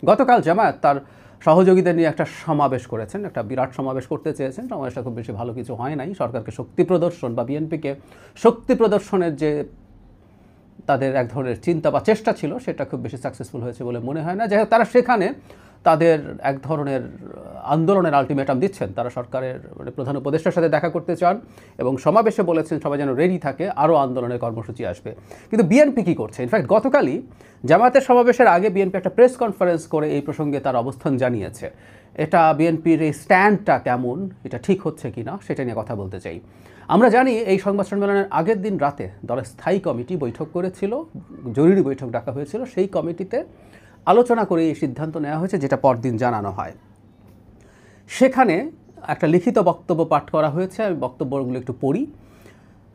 গতকাল জামায়াত তার সহযোগীদের নিয়ে একটা সমাবেশ করেছেন, একটা বিরাট সমাবেশ করতে চেয়েছেন। সমাবেশটা খুব বেশি ভালো কিছু হয় নাই। সরকারকে শক্তি প্রদর্শন বা বিএনপিকে শক্তি প্রদর্শনের যে তাদের এক ধরনের চিন্তা বা চেষ্টা ছিল, সেটা খুব বেশি সাকসেসফুল হয়েছে বলে মনে হয় না। যাই হোক, তারা সেখানে তাদের এক ধরনের আন্দোলনের আলটিমেটাম দিচ্ছেন। তারা সরকারের প্রধান উপদেষ্টার সাথে দেখা করতে চান এবং সমাবেশে বলেছেন সবাই যেন রেডি থাকে, আরও আন্দোলনের কর্মসূচি আসবে। কিন্তু বিএনপি কী করছে? ইনফ্যাক্ট গতকালই জামায়াতের সমাবেশের আগে বিএনপি একটা প্রেস কনফারেন্স করে এই প্রসঙ্গে তার অবস্থান জানিয়েছে। এটা বিএনপির এই স্ট্যান্ডটা কেমন, এটা ঠিক হচ্ছে কি না, সেটা নিয়ে কথা বলতে চাই। আমরা জানি এই সংবাদ সম্মেলনের আগের দিন রাতে দলের স্থায়ী কমিটি বৈঠক করেছিল, জরুরি বৈঠক ডাকা হয়েছিল। সেই কমিটিতে আলোচনা করে এই সিদ্ধান্ত নেওয়া হয়েছে, যেটা পরদিন জানানো হয়। সেখানে একটা লিখিত বক্তব্য পাঠ করা হয়েছে। আমি বক্তব্যগুলো একটু পড়ি।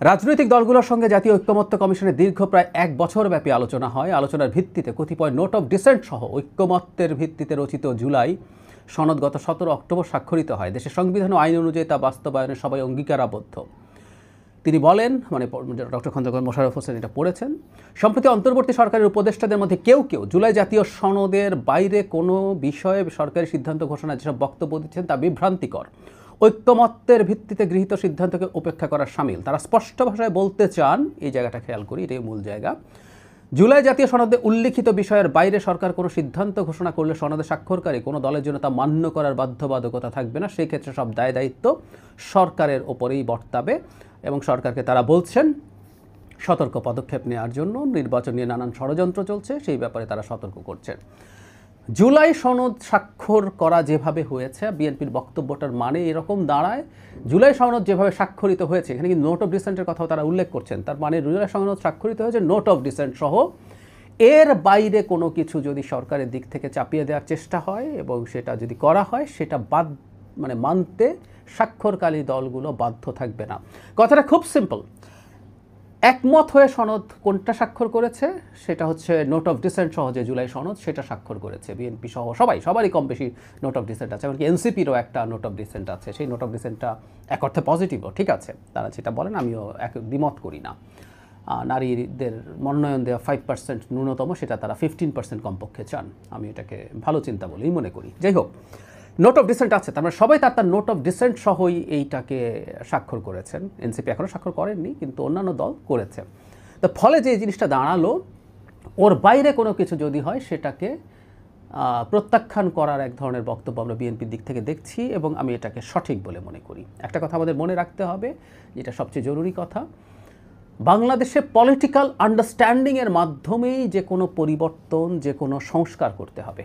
রাজনৈতিক দলগুলোর সঙ্গে জাতীয় ঐক্যমত্য কমিশনের দীর্ঘ প্রায় 1 বছর ব্যাপী আলোচনা হয়। আলোচনার ভিত্তিতে কতিপয় নোট অফ ডিসেন্ট সহ ঐক্যমত্যের ভিত্তিতে রচিত জুলাই সনদ গত 17 অক্টোবর স্বাক্ষরিত হয়। দেশের সংবিধান ও আইন অনুযায়ী তা বাস্তবায়নে সবাই অঙ্গীকারাবদ্ধ। তিনি বলেন, মানে ডক্টর খন্দকার মোশাররফ হোসেন এটা পড়েছেন, সম্প্রতি অন্তর্বর্তী সরকারের উপদেষ্টাদের মধ্যে কেউ জুলাই জাতীয় সনদের বাইরে কোনো বিষয়ে সরকারি সিদ্ধান্ত ঘোষণায় যেসব বক্তব্য দিচ্ছেন তা বিভ্রান্তিকর। ঐক্যমত্যের ভিত্তিতে গৃহীত সিদ্ধান্তকে উপেক্ষা করার শামিল। তারা স্পষ্ট ভাষায় বলতে চান, এই জায়গাটা খেয়াল করি, এটাই মূল জায়গা, জুলাই জাতীয় সনদে উল্লিখিত বিষয়ের বাইরে সরকার কোনো সিদ্ধান্ত ঘোষণা করলে সনদে স্বাক্ষরকারী কোনো দলের জন্য তা মান্য করার বাধ্যবাধকতা থাকবে না। সেই ক্ষেত্রে সব দায় দায়িত্ব সরকারের ওপরেই বর্তাবে এবং সরকারকে তারা বলছেন সতর্ক পদক্ষেপ নেওয়ার জন্য। নির্বাচন নিয়ে নানান ষড়যন্ত্র চলছে, সেই ব্যাপারে তারা সতর্ক করছেন। জুলাই সনদ স্বাক্ষর করা যেভাবে হয়েছে, বিএনপির বক্তব্যটার মানে এরকম দাঁড়ায়, জুলাই সনদ যেভাবে স্বাক্ষরিত হয়েছে, এখানে কিন্তু নোট অফ ডিসেন্টের কথাও তারা উল্লেখ করছেন, তার মানে জুলাই সনদ স্বাক্ষরিত হয়েছে নোট অফ ডিসেন্ট সহ। এর বাইরে কোনো কিছু যদি সরকারের দিক থেকে চাপিয়ে দেওয়ার চেষ্টা হয় এবং সেটা যদি করা হয়, সেটা মানতে স্বাক্ষরকারী দলগুলো বাধ্য থাকবে না। কথাটা খুব সিম্পল। একমত হয়ে সনদ কোনটা স্বাক্ষর করেছে? সেটা হচ্ছে নোট অফ ডিসেন্ট সহ যে জুলাই সনদ, সেটা স্বাক্ষর করেছে বিএনপি সহ সবারই কম বেশি নোট অফ ডিসেন্ট আছে। এমনকি এনসিপিরও একটা নোট অফ ডিসেন্ট আছে। সেই নোট অফ ডিসেন্টটা এক অর্থে পজিটিভও, ঠিক আছে, তারা যেটা বলেন আমিও দ্বিমত করি না। নারীদের মনোনয়ন দেওয়া 5% ন্যূনতম, সেটা তারা 15% কমপক্ষে চান। আমি এটাকে ভালো চিন্তা বলেই মনে করি। যাই হোক, নোট অফ ডিসেন্ট আছে, তার মানে সবাই তার নোট অফ ডিসেন্ট সহই এইটাকে স্বাক্ষর করেছেন। এনসিপি এখনও স্বাক্ষর করেননি, কিন্তু অন্যান্য দল করেছে। তো ফলে যে জিনিসটা দাঁড়ালো, ওর বাইরে কোনো কিছু যদি হয় সেটাকে প্রত্যাখ্যান করার এক ধরনের বক্তব্য আমরা বিএনপির দিক থেকে দেখছি এবং আমি এটাকে সঠিক বলে মনে করি। একটা কথা আমাদের মনে রাখতে হবে, যেটা সবচেয়ে জরুরি কথা, বাংলাদেশে পলিটিক্যাল আন্ডারস্ট্যান্ডিংয়ের মাধ্যমেই যে কোনো পরিবর্তন, যে কোনো সংস্কার করতে হবে।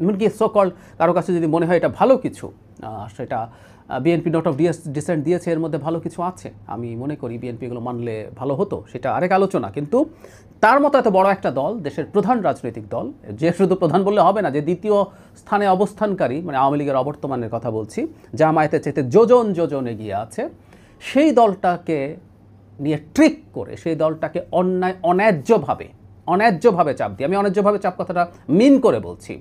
এমনকি সোকল কারো কাছে যদি মনে হয় এটা ভালো কিছু, সেটা বিএনপি নোট অফ ডিসেন্ট দিয়েছে, এর মধ্যে ভালো কিছু আছে, আমি মনে করি বিএনপি এগুলো মানলে ভালো হতো, সেটা আরেক আলোচনা। কিন্তু তার মতো এত বড় একটা দল, দেশের প্রধান রাজনৈতিক দল, যে শুধু প্রধান বললে হবে না, যে দ্বিতীয় স্থানে অবস্থানকারী, মানে আওয়ামী লীগের অবর্তমানের কথা বলছি, জামায়াতের চাইতে যোজন এগিয়ে আছে, সেই দলটাকে নিয়ে ট্রিক করে, সেই দলটাকে অন্যায্যভাবে চাপ দিয়ে, আমি অন্যায্যভাবে চাপ কথাটা মিন করে বলছি,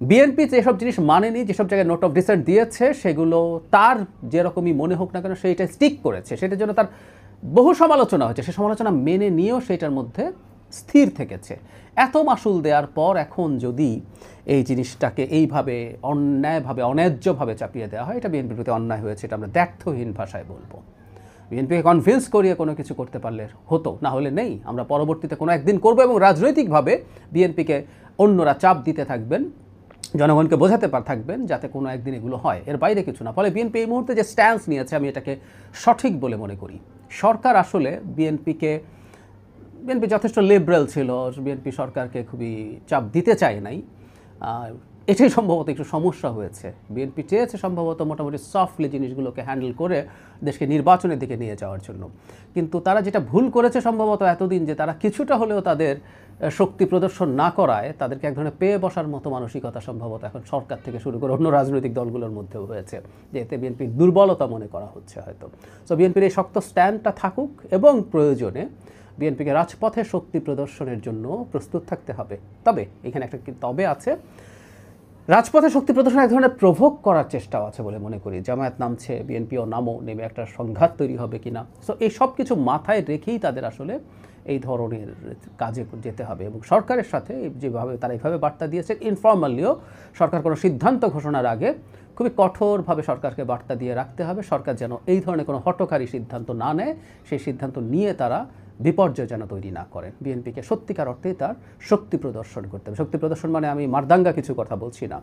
বিএনপি যেসব জিনিস মানেনি, যেসব জায়গায় নোট অফ ডিসেন্ট দিয়েছে, সেগুলো তার যেরকমই মনে হোক না কেন সেইটা স্টিক করেছে, সেটার জন্য তার বহু সমালোচনা হয়েছে, সে সমালোচনা মেনে নিয়েও সেটার মধ্যে স্থির থেকেছে। এত মাসুল দেওয়ার পর এখন যদি এই জিনিসটাকে এইভাবে অন্যায্যভাবে চাপিয়ে দেওয়া হয়, এটা বিএনপির প্রতি অন্যায় হয়েছে, এটা আমরা দ্ব্যর্থহীন ভাষায় বলবো। বিএনপিকে কনভিন্স করিয়ে কোনো কিছু করতে পারলে হতো, না হলে নেই। আমরা পরবর্তীতে কোনো একদিন করবো এবং রাজনৈতিকভাবে বিএনপিকে অন্যরা চাপ দিতে থাকবেন, জনগণকে বোঝাতে থাকবেন যাতে কোনো একদিন এগুলো হয়, এর বাইরে কিছু না। ফলে বিএনপি এই মুহূর্তে যে স্ট্যান্স নিয়েছে, আমি এটাকে সঠিক বলে মনে করি। সরকার আসলে বিএনপি যথেষ্ট লিবারেল ছিল, বিএনপি সরকারকে খুবই চাপ দিতে চায় নাই, এটাই সম্ভবত একটু সমস্যা হয়েছে। বিএনপি চেয়েছে সম্ভবত মোটামুটি সফটলি জিনিসগুলোকে হ্যান্ডেল করে দেশকে নির্বাচনের দিকে নিয়ে যাওয়ার জন্য, কিন্তু তারা যেটা ভুল করেছে সম্ভবত এতদিন, যে তারা কিছুটা হলেও তাদের শক্তি প্রদর্শন না করায় তাদেরকে এক ধরনের পেয়ে বসার মতো মানসিকতা সম্ভবত এখন সরকার থেকে শুরু করে অন্য রাজনৈতিক দলগুলোর মধ্যেও হয়েছে, যে এতে বিএনপির দুর্বলতা মনে করা হচ্ছে হয়তো। সো বিএনপির এই শক্ত স্ট্যান্ডটা থাকুক এবং প্রয়োজনে বিএনপিকে রাজপথে শক্তি প্রদর্শনের জন্য প্রস্তুত থাকতে হবে। তবে এখানে একটা তবে আছে, রাজপথে শক্তি প্রদর্শন এক ধরনের প্রভোগ করার চেষ্টাও আছে বলে মনে করি। জামায়াত নামছে, বিএনপিও নেমে একটা সংঘাত তৈরি হবে কিনা। সো এই সব কিছু মাথায় রেখেই তাদের আসলে এই ধরনের কাজে যেতে হবে। এবং সরকারের সাথে যেভাবে তারা এইভাবে বার্তা দিয়েছে, ইনফর্মালিও সরকার কোনো সিদ্ধান্ত ঘোষণার আগে খুবই কঠোরভাবে সরকারকে বার্তা দিয়ে রাখতে হবে, সরকার যেন এই ধরনের কোনো হঠকারী সিদ্ধান্ত না নেয়, সেই সিদ্ধান্ত নিয়ে তারা বিপর্যয় যেন তৈরি না করেন। বিএনপিকে সত্যিকার অর্থেই তার শক্তি প্রদর্শন করতে হবে। শক্তি প্রদর্শন মানে আমি মারদাঙ্গা কিছু কথা বলছি না।